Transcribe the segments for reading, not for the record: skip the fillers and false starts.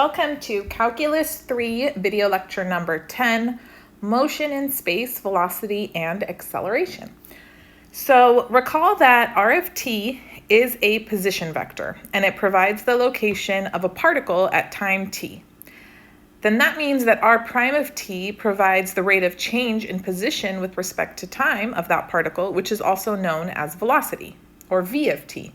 Welcome to Calculus 3 video lecture number 10, Motion in Space, Velocity, and Acceleration. So recall that r of t is a position vector, and it provides the location of a particle at time t. Then that means that r prime of t provides the rate of change in position with respect to time of that particle, which is also known as velocity, or v of t.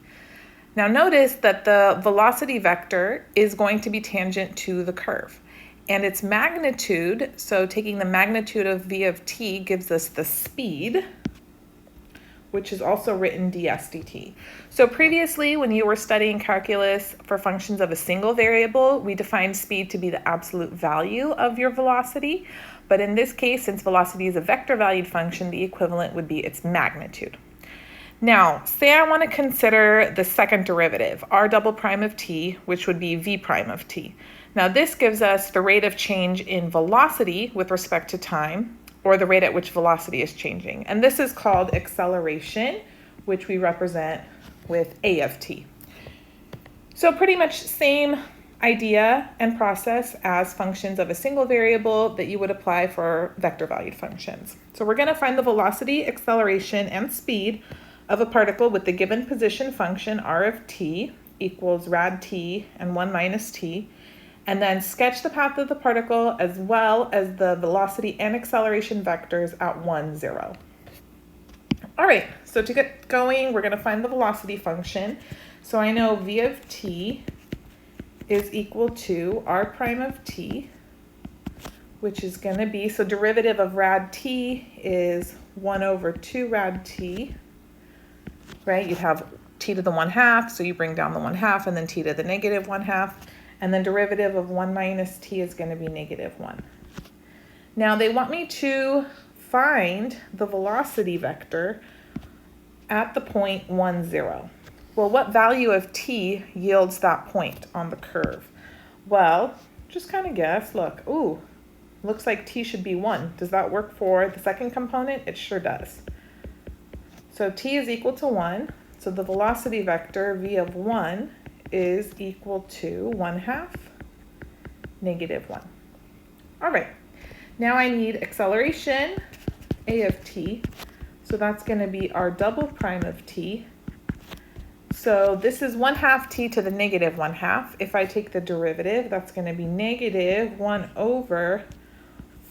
Now notice that the velocity vector is going to be tangent to the curve, and its magnitude, so taking the magnitude of v of t gives us the speed, which is also written ds dt. So previously, when you were studying calculus for functions of a single variable, we defined speed to be the absolute value of your velocity. But in this case, since velocity is a vector valued function, the equivalent would be its magnitude. Now, say I want to consider the second derivative, r double prime of t, which would be v prime of t. Now this gives us the rate of change in velocity with respect to time, or the rate at which velocity is changing. And this is called acceleration, which we represent with a of t. So pretty much same idea and process as functions of a single variable that you would apply for vector valued functions. So we're going to find the velocity, acceleration, and speed of a particle with the given position function r of t equals rad t and 1 minus t, and then sketch the path of the particle as well as the velocity and acceleration vectors at 1, 0. All right, so to get going, we're going to find the velocity function. So I know v of t is equal to r prime of t, which is going to be, so derivative of rad t is 1 over 2 rad t. Right, you'd have t to the 1/2, so you bring down the 1/2, and then t to the negative 1/2, and then derivative of 1 minus t is going to be negative 1. Now they want me to find the velocity vector at the point 1, 0. Well, what value of t yields that point on the curve? Well, just kind of guess. Look, looks like t should be 1. Does that work for the second component? It sure does. So t is equal to 1, so the velocity vector v of 1 is equal to 1/2 negative 1. All right, now I need acceleration, a of t, so that's going to be r double prime of t. So this is 1/2 t to the negative 1/2. If I take the derivative, that's going to be negative 1 over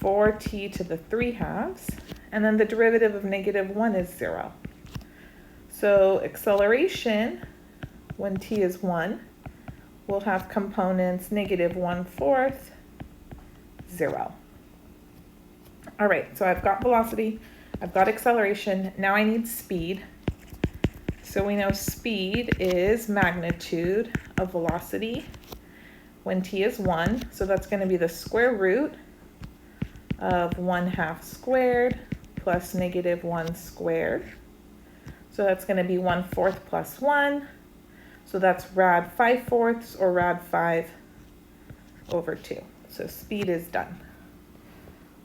4t to the 3/2, and then the derivative of negative 1 is 0. So acceleration, when t is 1, will have components negative 1/4, 0. All right, so I've got velocity, I've got acceleration, now I need speed. So we know speed is magnitude of velocity when t is 1, so that's going to be the square root of 1/2 squared plus negative 1 squared. So that's going to be 1/4 plus 1. So that's rad 5/4 or rad 5 over 2. So speed is done.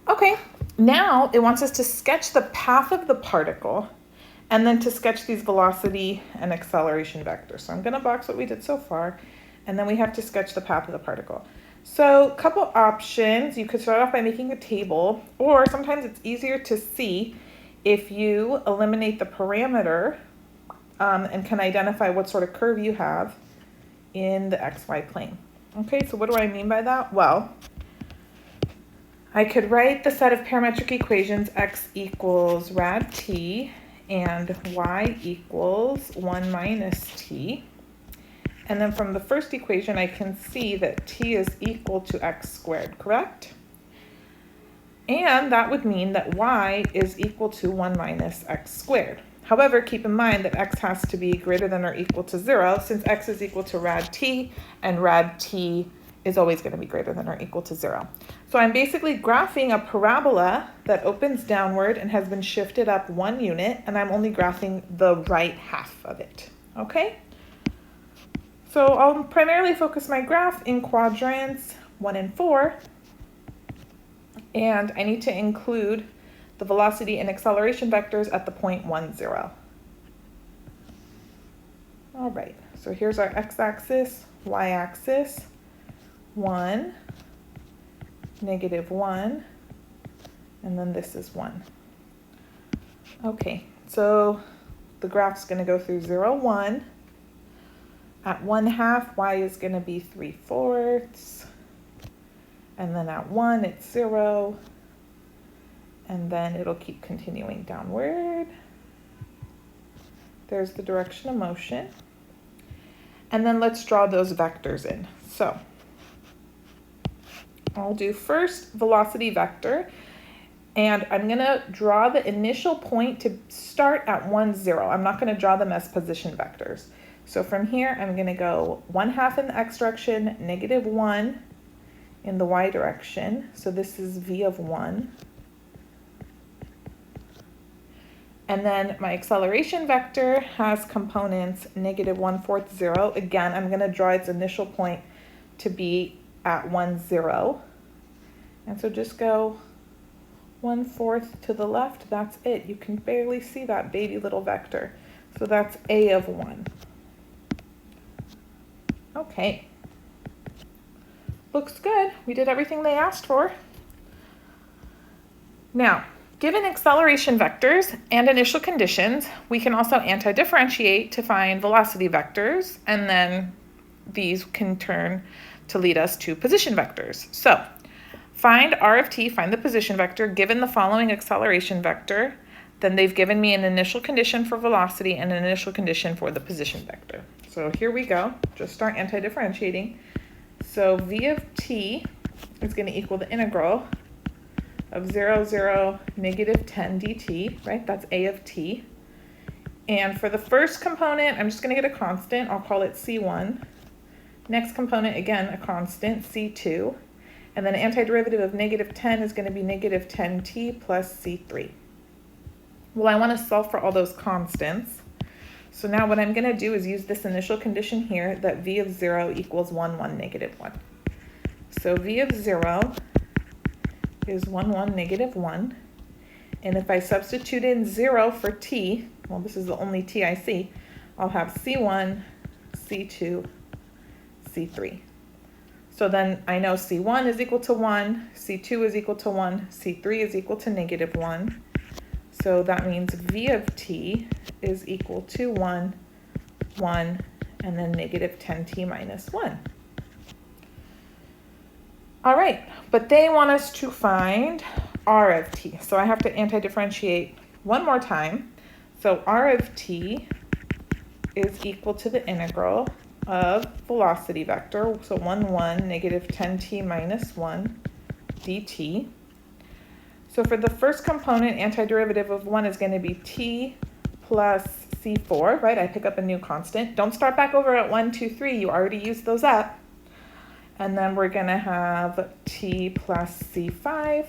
Okay, now it wants us to sketch the path of the particle and then to sketch these velocity and acceleration vectors. So I'm going to box what we did so far, and then we have to sketch the path of the particle. So a couple options. You could start off by making a table, or sometimes it's easier to see if you eliminate the parameter and can identify what sort of curve you have in the xy plane. Okay, so what do I mean by that? Well, I could write the set of parametric equations x equals rad t and y equals 1 minus t. And then from the first equation, I can see that t is equal to x squared, correct? And that would mean that y is equal to 1 minus x squared. However, keep in mind that x has to be greater than or equal to 0, since x is equal to rad t, and rad t is always going to be greater than or equal to 0. So I'm basically graphing a parabola that opens downward and has been shifted up 1 unit, and I'm only graphing the right half of it. Okay? So I'll primarily focus my graph in quadrants 1 and 4. And I need to include the velocity and acceleration vectors at the point 1, 0. All right, so here's our x-axis, y-axis. 1, -1, and then this is 1. Okay, so the graph's going to go through 0, 1. At 1/2, y is going to be 3/4. And then at 1, it's 0. And then it'll keep continuing downward. There's the direction of motion. And then let's draw those vectors in. So I'll do first velocity vector. And I'm going to draw the initial point to start at 1, 0. I'm not going to draw them as position vectors. So from here, I'm going to go 1/2 in the x direction, -1 in the y direction. So this is v of 1. And then my acceleration vector has components -1/4, 0. Again, I'm going to draw its initial point to be at 1, 0. And so just go 1/4 to the left. That's it. You can barely see that baby little vector. So that's a of 1. Okay. Looks good. We did everything they asked for. Now, given acceleration vectors and initial conditions, we can also anti-differentiate to find velocity vectors, and then these can turn to lead us to position vectors. So, find r of t, find the position vector, given the following acceleration vector, then they've given me an initial condition for velocity and an initial condition for the position vector. So here we go, just start anti-differentiating. So v of t is going to equal the integral of 0, 0, -10 dt, right? That's a of t. And for the first component, I'm just going to get a constant. I'll call it c1. Next component, again, a constant, c2. And then antiderivative of -10 is going to be -10t plus c3. Well, I want to solve for all those constants. So now what I'm going to do is use this initial condition here that v of 0 equals 1, 1, -1. So v of 0 is 1, 1, -1. And if I substitute in 0 for t, well, this is the only t I see, I'll have c1, c2, c3. So then I know c1 is equal to 1, c2 is equal to 1, c3 is equal to -1. So that means v of t is equal to 1, 1, and then -10t minus 1. All right, but they want us to find r of t. So I have to anti-differentiate one more time. So r of t is equal to the integral of velocity vector. So 1, 1, -10t minus 1 dt. So for the first component, antiderivative of 1 is going to be t plus c4, right? I pick up a new constant. Don't start back over at 1, 2, 3. You already used those up. And then we're going to have t plus c5,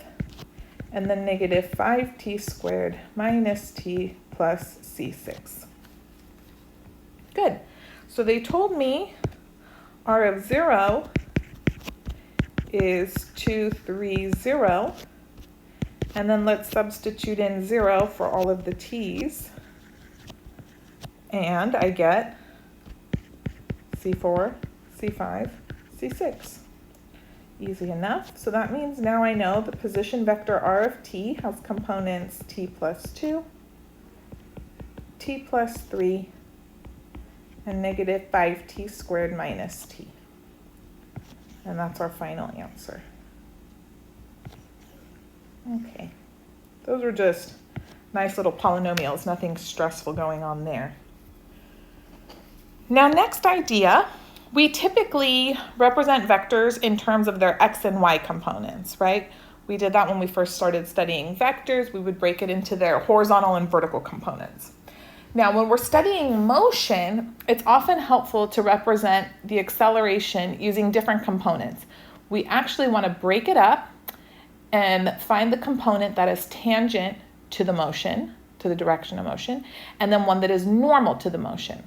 and then -5t squared minus t plus c6. Good. So they told me r of 0 is 2, 3, 0. And then let's substitute in 0 for all of the t's. And I get c4, c5, c6. Easy enough. So that means now I know the position vector r of t has components t plus 2, t plus 3, and -5t squared minus t. And that's our final answer. Okay, those are just nice little polynomials, nothing stressful going on there. Now, next idea, we typically represent vectors in terms of their x and y components, right? We did that when we first started studying vectors. We would break it into their horizontal and vertical components. Now, when we're studying motion, it's often helpful to represent the acceleration using different components. We actually want to break it up and find the component that is tangent to the motion, to the direction of motion, and then one that is normal to the motion.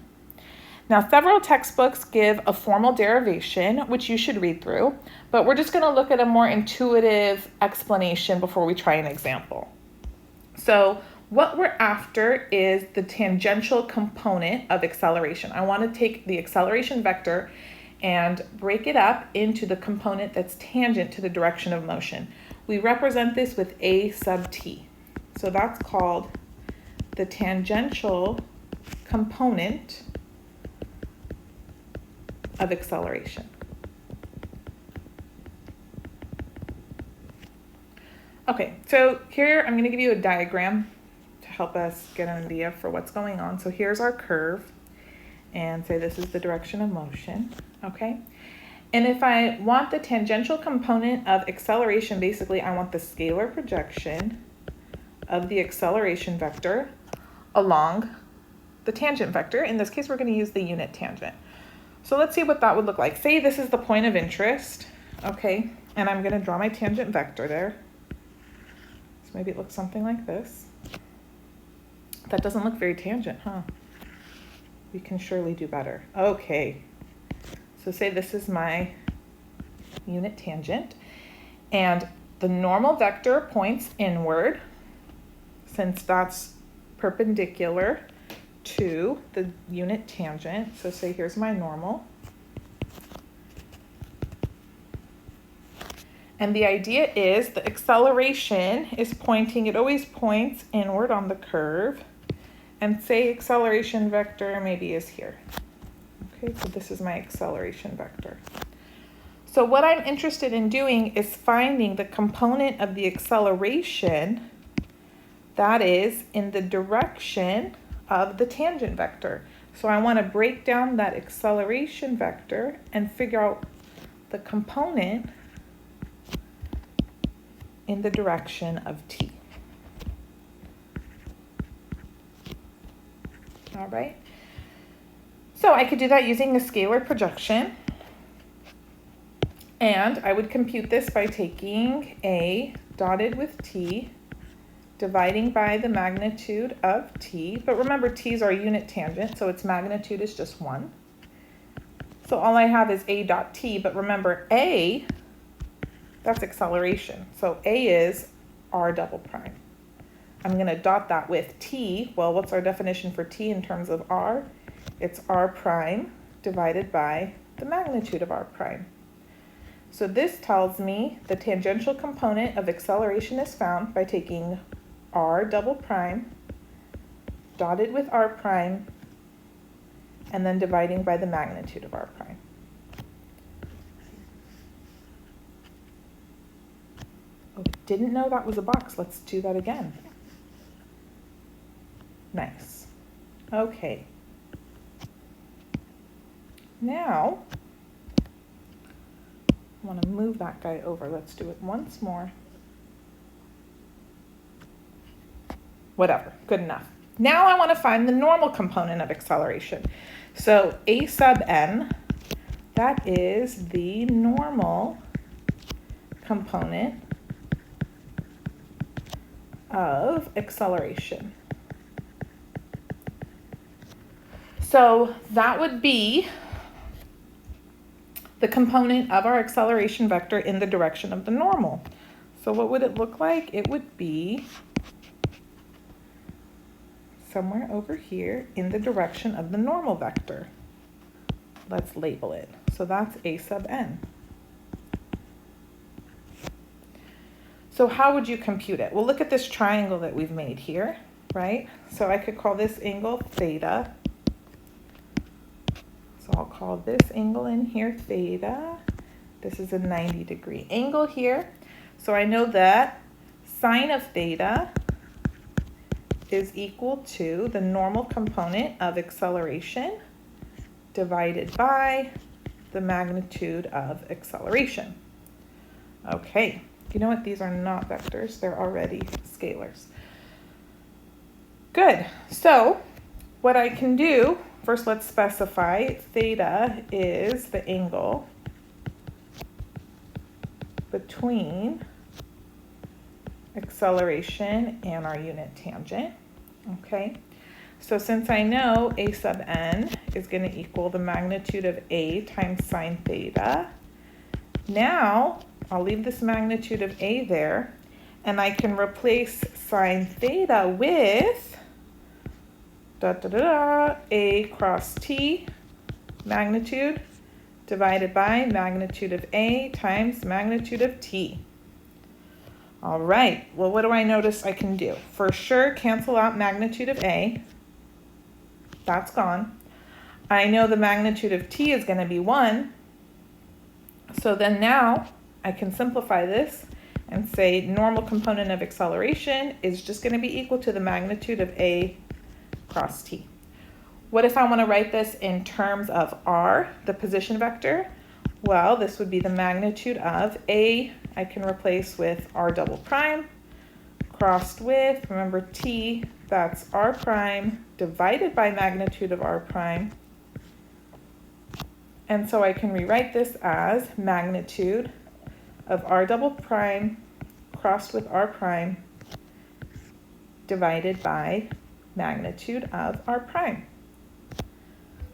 Now, several textbooks give a formal derivation, which you should read through, but we're just going to look at a more intuitive explanation before we try an example. So what we're after is the tangential component of acceleration. I want to take the acceleration vector and break it up into the component that's tangent to the direction of motion. We represent this with a sub t. So that's called the tangential component of acceleration. Okay, so here I'm going to give you a diagram to help us get an idea for what's going on. So here's our curve, and say this is the direction of motion, okay? And if I want the tangential component of acceleration, basically I want the scalar projection of the acceleration vector along the tangent vector. In this case, we're going to use the unit tangent. So let's see what that would look like. Say this is the point of interest, okay? And I'm going to draw my tangent vector there. So maybe it looks something like this. That doesn't look very tangent, huh? We can surely do better. Okay. So say this is my unit tangent, and the normal vector points inward, since that's perpendicular to the unit tangent. So say here's my normal. And the idea is the acceleration is pointing, it always points inward on the curve. And say acceleration vector maybe is here. Okay, so this is my acceleration vector. So what I'm interested in doing is finding the component of the acceleration that is in the direction of the tangent vector. So I want to break down that acceleration vector and figure out the component in the direction of t. All right. So I could do that using the scalar projection. And I would compute this by taking a dotted with t, dividing by the magnitude of t. But remember, t is our unit tangent, so its magnitude is just 1. So all I have is a dot t, but remember, a, that's acceleration. So a is r double prime. I'm going to dot that with t. Well, what's our definition for t in terms of r? It's r prime divided by the magnitude of r prime. So this tells me the tangential component of acceleration is found by taking r double prime dotted with r prime and then dividing by the magnitude of r prime. Oh, didn't know that was a box. Let's do that again. Nice. Okay. Now, I want to move that guy over. Let's do it once more. Whatever, good enough. Now I want to find the normal component of acceleration. So a sub n, that is the normal component of acceleration. So that would be the component of our acceleration vector in the direction of the normal. So what would it look like? It would be somewhere over here in the direction of the normal vector. Let's label it. So that's a sub n. So how would you compute it? Well, look at this triangle that we've made here, right? So I could call this angle theta. So I'll call this angle in here theta. This is a 90-degree angle here. So I know that sine of theta is equal to the normal component of acceleration divided by the magnitude of acceleration. Okay, you know what? These are not vectors. They're already scalars. Good. So what I can do, first let's specify theta is the angle between acceleration and our unit tangent. Okay, so since I know a sub n is going to equal the magnitude of a times sine theta, now I'll leave this magnitude of a there, and I can replace sine theta with a cross t magnitude divided by magnitude of A times magnitude of T. All right, well, what do I notice I can do? For sure, cancel out magnitude of A. That's gone. I know the magnitude of T is going to be 1. So then now I can simplify this and say normal component of acceleration is just going to be equal to the magnitude of A cross T. What if I want to write this in terms of R, the position vector? Well, this would be the magnitude of A. I can replace with R double prime crossed with, remember T, that's R prime divided by magnitude of R prime. And so I can rewrite this as magnitude of R double prime crossed with R prime divided by magnitude of R prime.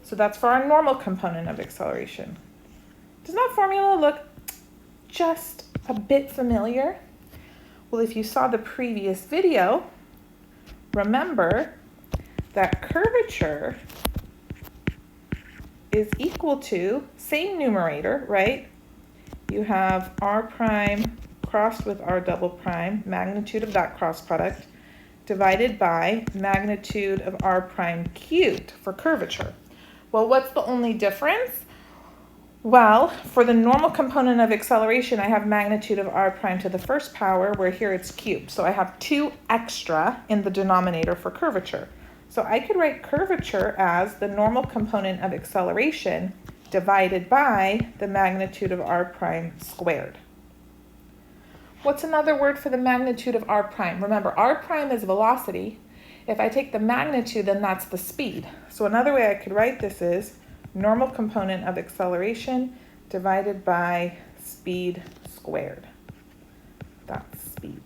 So that's for our normal component of acceleration. Does that formula look just a bit familiar? Well, if you saw the previous video, remember that curvature is equal to, same numerator, right? You have R prime crossed with R double prime, magnitude of that cross product, divided by magnitude of R prime cubed for curvature. Well, what's the only difference? Well, for the normal component of acceleration, I have magnitude of R prime to the first power, where here it's cubed. So I have 2 extra in the denominator for curvature. So I could write curvature as the normal component of acceleration divided by the magnitude of R prime squared. What's another word for the magnitude of R prime? Remember, R prime is velocity. If I take the magnitude, then that's the speed. So another way I could write this is normal component of acceleration divided by speed squared. That's speed.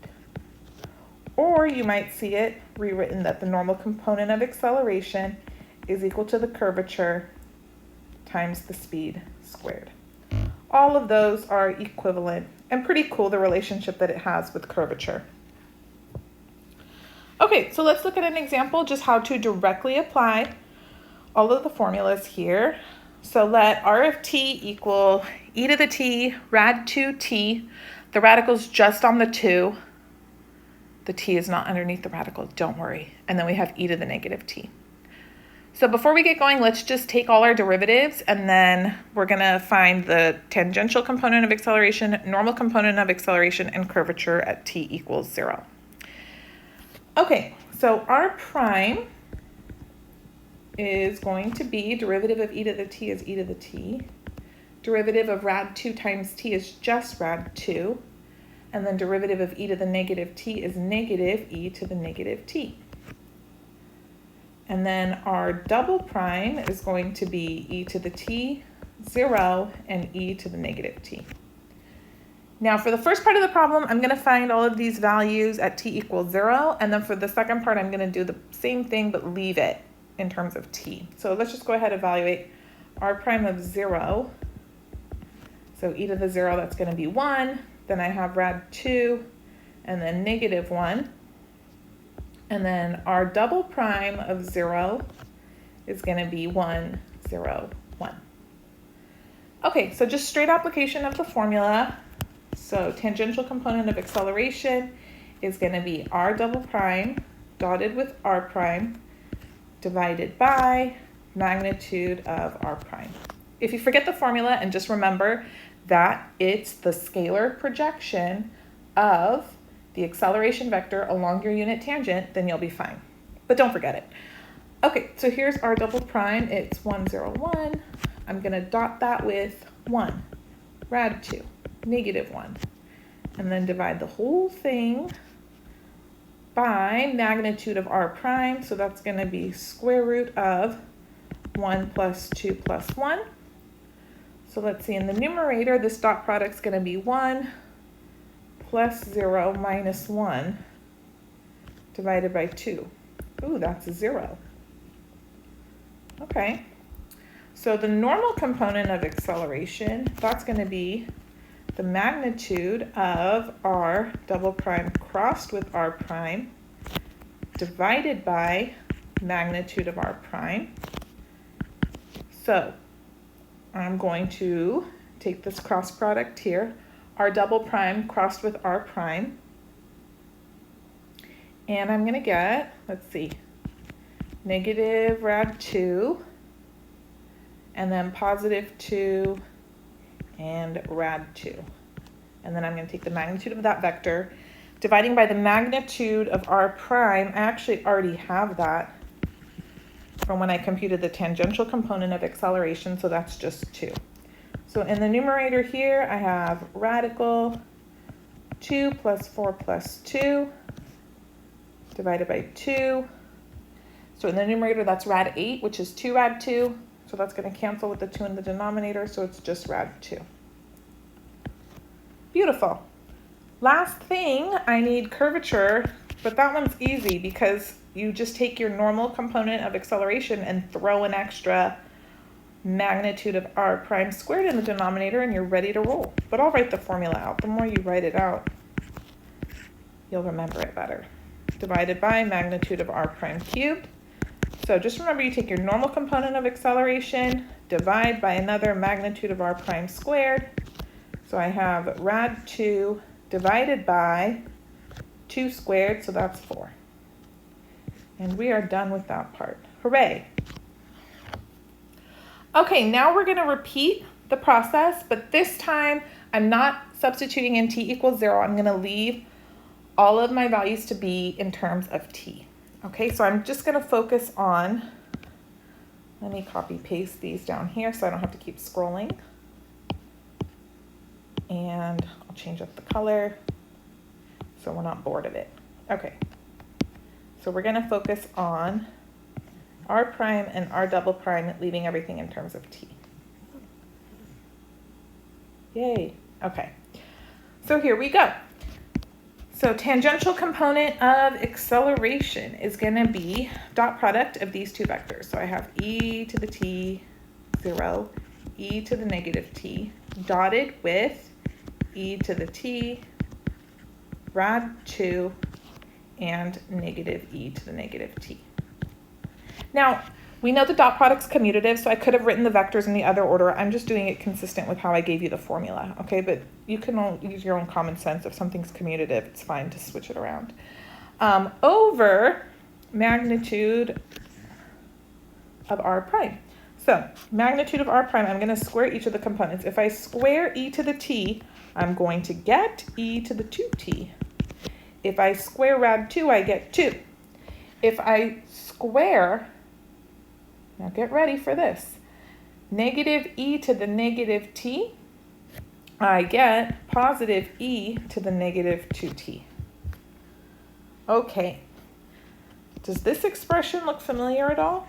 Or you might see it rewritten that the normal component of acceleration is equal to the curvature times the speed squared. All of those are equivalent and pretty cool, the relationship that it has with curvature. Okay, so let's look at an example, just how to directly apply all of the formulas here. So let R of t equal e to the t rad 2t. The radical's just on the 2. The t is not underneath the radical, don't worry. And then we have e to the negative t. So before we get going, let's just take all our derivatives, and then we're going to find the tangential component of acceleration, normal component of acceleration, and curvature at t equals 0. Okay, so R prime is going to be derivative of e to the t is e to the t. Derivative of rad 2 times t is just rad 2. And then derivative of e to the negative t is negative e to the negative t. And then our double prime is going to be e to the t, 0, and e to the negative t. Now for the first part of the problem, I'm going to find all of these values at t equals 0. And then for the second part, I'm going to do the same thing but leave it in terms of t. So let's just go ahead and evaluate r prime of 0. So e to the 0, that's going to be 1. Then I have rad 2, and then negative 1. And then our double prime of 0 is going to be 1, 0, 1. Okay, so just straight application of the formula. So tangential component of acceleration is going to be r double prime dotted with r prime divided by magnitude of r prime. If you forget the formula and just remember that it's the scalar projection of the acceleration vector along your unit tangent, then you'll be fine. But don't forget it. Okay, so here's r double prime. It's 1, 0, 1. I'm going to dot that with 1, rad 2, negative 1. And then divide the whole thing by magnitude of r prime. So that's going to be square root of 1 plus 2 plus 1. So let's see, in the numerator, this dot product's going to be 1 plus 0 minus 1 divided by 2. Ooh, that's a 0. Okay, so the normal component of acceleration, that's going to be the magnitude of r double prime crossed with r prime divided by magnitude of r prime. So I'm going to take this cross product here, r double prime crossed with r prime, and I'm going to get, let's see, negative rad 2, and then positive 2, and rad 2. And then I'm going to take the magnitude of that vector, dividing by the magnitude of r prime. I actually already have that from when I computed the tangential component of acceleration, so that's just 2. So in the numerator here, I have radical 2 plus 4 plus 2 divided by 2. So in the numerator, that's rad 8, which is 2 rad 2. So that's going to cancel with the 2 in the denominator, so it's just rad 2. Beautiful. Last thing, I need curvature, but that one's easy because you just take your normal component of acceleration and throw an extra magnitude of r prime squared in the denominator and you're ready to roll. But I'll write the formula out. The more you write it out, you'll remember it better. Divided by magnitude of r prime cubed. So just remember, you take your normal component of acceleration, divide by another magnitude of r prime squared. So I have rad 2 divided by 2 squared, so that's 4. And we are done with that part. Hooray! Okay, now we're going to repeat the process, but this time I'm not substituting in t equals 0. I'm going to leave all of my values to be in terms of t. Okay, so I'm just going to focus on, let me copy paste these down here so I don't have to keep scrolling. And I'll change up the color so we're not bored of it. Okay, so we're going to focus on r prime and r double prime, leaving everything in terms of t. Yay. Okay, so here we go. So tangential component of acceleration is going to be dot product of these two vectors. So I have e to the t 0, e to the negative t, dotted with e to the t, rad 2, and negative e to the negative t. Now, we know the dot product's commutative, so I could have written the vectors in the other order. I'm just doing it consistent with how I gave you the formula, okay? But you can use your own common sense. If something's commutative, it's fine to switch it around. Over magnitude of r prime. So magnitude of r prime, I'm going to square each of the components. If I square e to the t, I'm going to get e to the 2t. If I square rad 2, I get 2. If I square, now get ready for this, negative e to the negative t, I get positive e to the negative 2t. Okay, does this expression look familiar at all?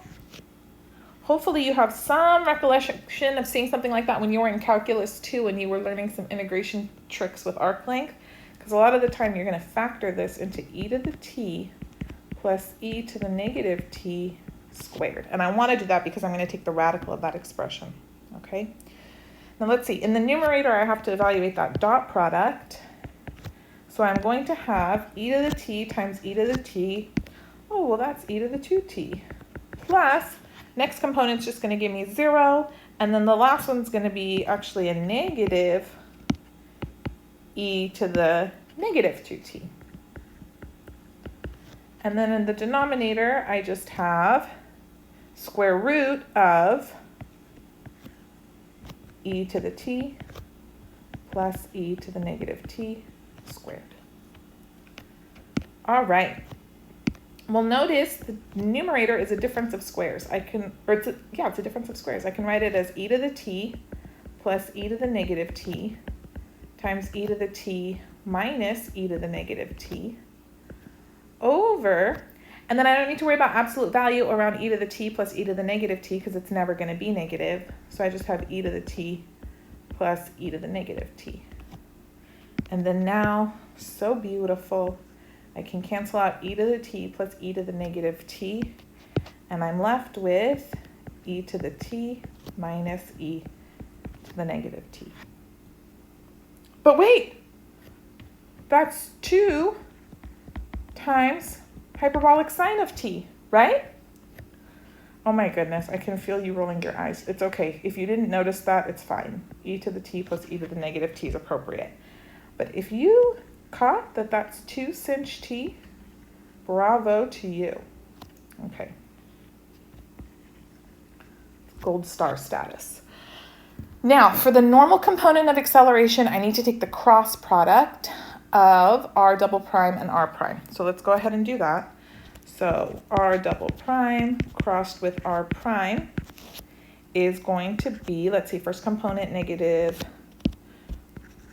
Hopefully you have some recollection of seeing something like that when you were in Calculus 2 and you were learning some integration tricks with arc length, because a lot of the time you're going to factor this into e to the t plus e to the negative t squared. And I want to do that because I'm going to take the radical of that expression, okay? Now let's see, in the numerator I have to evaluate that dot product. So I'm going to have e to the t times e to the t, oh well that's e to the 2t, plus next component's just going to give me 0, and then the last one's going to be actually a negative e to the negative 2t. And then in the denominator, I just have square root of e to the t plus e to the negative t squared. All right. Well, notice the numerator is a difference of squares. It's a difference of squares. I can write it as e to the t plus e to the negative t times e to the t minus e to the negative t over, and then I don't need to worry about absolute value around e to the t plus e to the negative t because it's never going to be negative. So I just have e to the t plus e to the negative t. And then now, so beautiful, I can cancel out e to the t plus e to the negative t, and I'm left with e to the t minus e to the negative t. But wait, that's 2 times hyperbolic sine of t, right? Oh my goodness, I can feel you rolling your eyes. It's okay. If you didn't notice that, it's fine. E to the t plus e to the negative t is appropriate. But if you caught that that's 2 sinh t, bravo to you. Okay. Gold star status. Now, for the normal component of acceleration, I need to take the cross product of r double prime and r prime. So let's go ahead and do that. So r double prime crossed with r prime is going to be, let's see, first component negative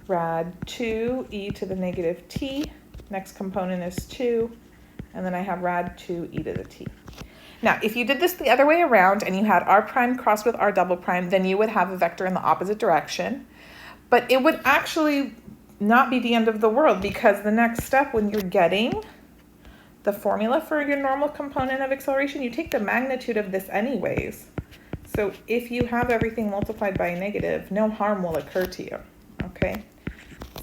rad 2 e to the negative t. Next component is 2. And then I have rad 2 e to the t. Now, if you did this the other way around and you had r prime crossed with r double prime, then you would have a vector in the opposite direction. But it would actually not be the end of the world, because the next step when you're getting the formula for your normal component of acceleration, you take the magnitude of this anyways. So if you have everything multiplied by a negative, no harm will occur to you, okay?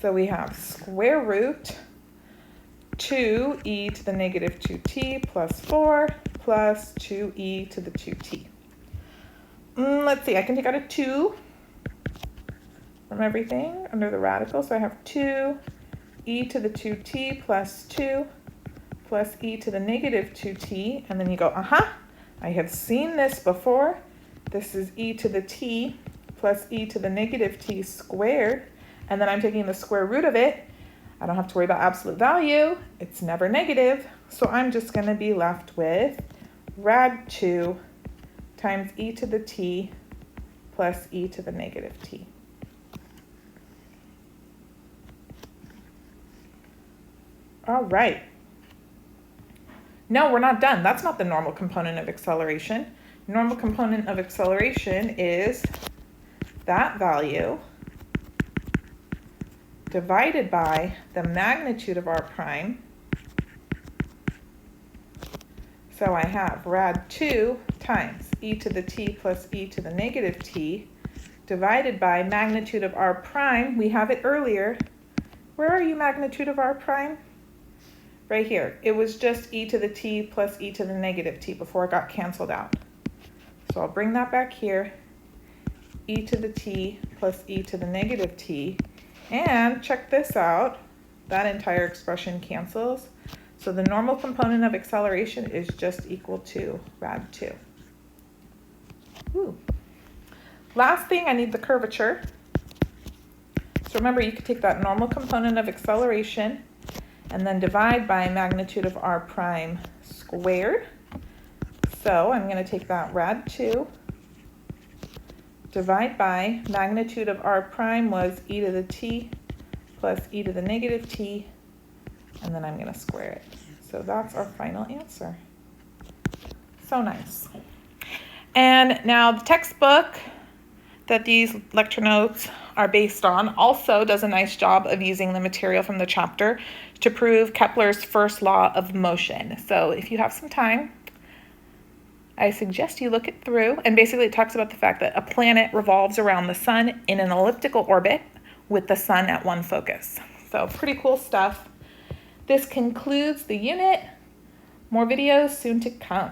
So we have square root 2e to the negative 2t plus 4 plus 2e to the 2t. Let's see, I can take out a 2 from everything under the radical. So I have 2e to the 2t plus 2 plus e to the negative 2t. And then you go, I have seen this before. This is e to the t plus e to the negative t squared. And then I'm taking the square root of it. I don't have to worry about absolute value. It's never negative. So I'm just going to be left with rad 2 times e to the t plus e to the negative t. All right. No, we're not done. That's not the normal component of acceleration. Normal component of acceleration is that value divided by the magnitude of r prime. So I have rad 2 times e to the t plus e to the negative t divided by magnitude of r prime. We have it earlier. Where are you, magnitude of r prime? Right here. It was just e to the t plus e to the negative t before it got canceled out. So I'll bring that back here. E to the t plus e to the negative t. And check this out. That entire expression cancels. So the normal component of acceleration is just equal to rad 2. Ooh. Last thing, I need the curvature. So remember, you could take that normal component of acceleration and then divide by magnitude of r prime squared. So I'm going to take that rad 2, divide by magnitude of r prime was e to the t plus e to the negative t, and then I'm going to square it. So that's our final answer. So nice. And now the textbook that these lecture notes are based on also does a nice job of using the material from the chapter to prove Kepler's first law of motion. So if you have some time, I suggest you look it through. And basically it talks about the fact that a planet revolves around the sun in an elliptical orbit with the sun at one focus. So pretty cool stuff. This concludes the unit. More videos soon to come.